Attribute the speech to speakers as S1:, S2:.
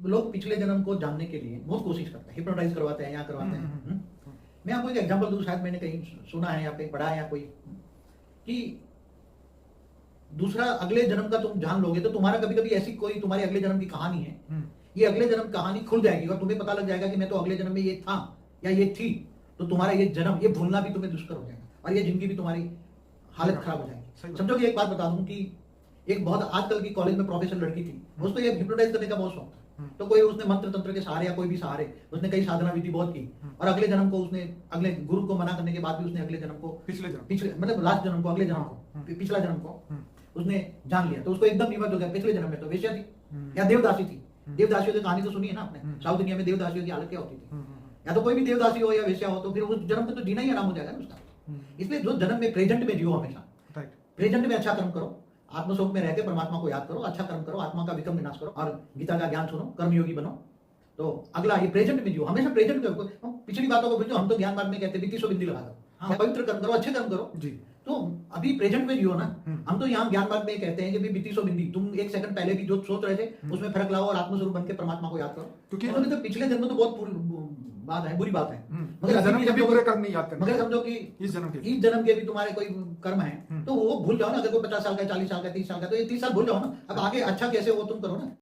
S1: लोग पिछले जन्म को जानने के लिए बहुत कोशिश करते हैं, हिप्नोटाइज करवाते हैं, यहाँ करवाते हैं। मैं आपको एक एग्जांपल दूं, शायद मैंने कहीं सुना है या कहीं पढ़ा है या कोई, कि दूसरा अगले जन्म का तुम जान लोगे तो तुम्हारा कभी कभी ऐसी कोई तुम्हारे अगले जन्म की कहानी है, ये अगले जन्म कहानी खुल जाएगी और तुम्हें पता लग जाएगा कि मैं तो अगले जन्म में ये था या ये थी। तो तुम्हारा ये जन्म, ये भूलना भी तुम्हें दुष्कर हो जाएगा और ये जिंदगी भी तुम्हारी हालत खराब हो जाएगी। समझो कि एक बात बता दूं कि एक बहुत आजकल की कॉलेज में प्रोफेसर लड़की थी, उसको ये हिप्नोटाइज करने का बहुत शौक था। तो कोई उसने मंत्र तंत्र के सहारे या कोई भी सहारे उसने कई साधना विधि बहुत की और अगले जन्म को उसने, अगले गुरु को मना करने के बाद भी उसने अगले जन्म को, पिछले मतलब लास्ट जन्म को, अगले जन्म को, पिछला जन्म को उसने जान लिया। तो उसको एकदम निमग्न हो गया, पिछले जन्म में तो वेश्या थी या देवदासी थी। देवदासियों की कहानी तो सुनी है ना आपने, साउथ इंडिया में देवदासियों की हालत क्या होती थी। या तो कोई भी देवदासी हो या वेश्या हो तो फिर उस जन्म में तो जीना ही आराम हो जाएगा ना उसका। इसलिए जो जन्म में प्रेजेंट में जियो, हमेशा प्रेजेंट में अच्छा कर्म करो, आत्मशोक में रहकर परमात्मा को याद करो, अच्छा कर्म करो, आत्मा का विक्रम विनाश करो और गीता का ज्ञान सुनो, कर्मयोगी बनो। तो अगला ये प्रेजेंट में जियो, हमेशा प्रेजेंट में। हम पिछली बातों को भूलो, हम तो ज्ञान मार्ग में कहते हैं 3200 बिंदी लगा दो, पवित्र कर्म करो, अच्छे कर्म करो जी। तो अभी प्रेजेंट में जियो ना। हम तो यहाँ ज्ञान मार्ग में कहते हैं कि 3200 बिंदी, तुम एक सेकंड पहले की जो सोच रहे थे उसमें फर्क लाओ और आत्मस्वरूप बनकर परमात्मा को याद करो। क्योंकि तो पिछले जन्म तो बहुत बात है, बुरी बात है, मगर समझो कि इस जन्म के भी तुम्हारे कोई कर्म है तो वो भूल जाओ ना। अगर कोई 50 साल का, 40 साल का, 30 साल का, तो ये 30 साल भूल जाओ ना। अब आगे अच्छा कैसे हो तुम करो ना।